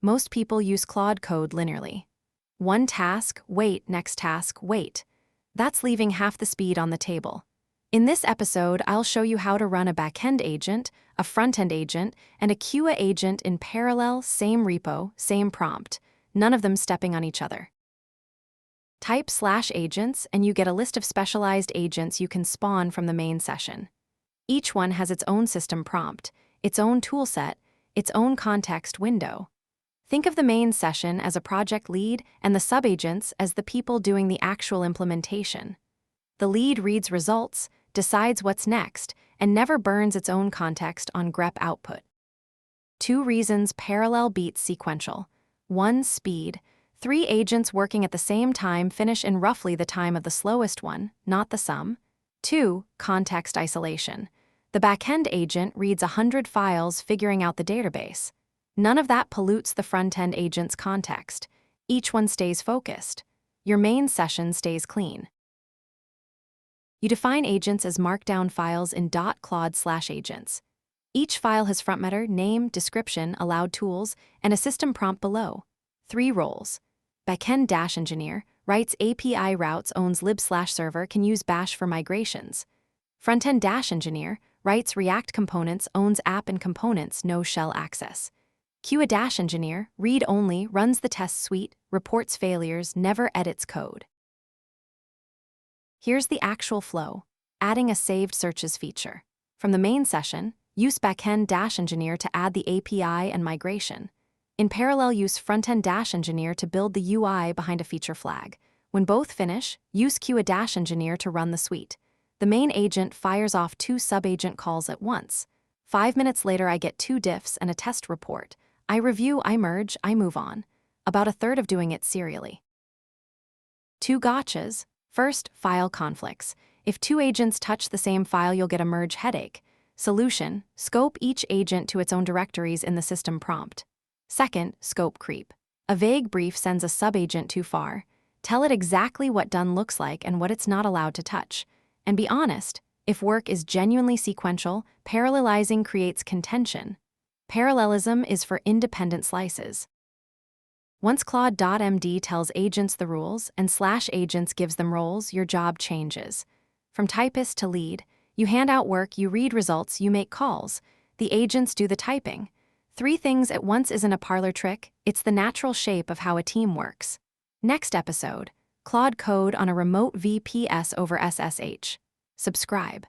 most people use Claude Code linearly. One task, wait, next task, wait. That's leaving half the speed on the table. In this episode, I'll show you how to run a backend agent, a frontend agent, and a QA agent in parallel, same repo, same prompt, none of them stepping on each other. Type /agents and you get a list of specialized agents you can spawn from the main session. Each one has its own system prompt, its own toolset, its own context window. Think of the main session as a project lead and the subagents as the people doing the actual implementation. The lead reads results, decides what's next, and never burns its own context on grep output. 2 reasons parallel beats sequential. 1. Speed. 3 agents working at the same time finish in roughly the time of the slowest one, not the sum. 2. Context isolation. The backend agent reads 100 files figuring out the database. None of that pollutes the front-end agent's context. Each one stays focused. Your main session stays clean. You define agents as markdown files in .claude/agents. Each file has front meta, name, description, allowed tools, and a system prompt below. 3 roles. Backend-engineer writes API routes, owns lib/server, can use bash for migrations. Frontend-engineer writes React components, owns app and components, no shell access. QA-engineer, read-only, runs the test suite, reports failures, never edits code. Here's the actual flow, adding a saved searches feature. From the main session, use backend-engineer to add the API and migration. In parallel, use frontend-engineer to build the UI behind a feature flag. When both finish, use QA-engineer to run the suite. The main agent fires off 2 subagent calls at once. 5 minutes later, I get 2 diffs and a test report. I review, I merge, I move on. About a third of doing it serially. 2 gotchas. First, file conflicts. If 2 agents touch the same file, you'll get a merge headache. Solution, scope each agent to its own directories in the system prompt. Second, scope creep. A vague brief sends a subagent too far. Tell it exactly what done looks like and what it's not allowed to touch. And be honest, if work is genuinely sequential, parallelizing creates contention. Parallelism is for independent slices. Once Claude.md tells agents the rules and /agents gives them roles, your job changes. From typist to lead, you hand out work, you read results, you make calls. The agents do the typing. 3 things at once isn't a parlor trick, it's the natural shape of how a team works. Next episode, Claude Code on a remote VPS over SSH. Subscribe.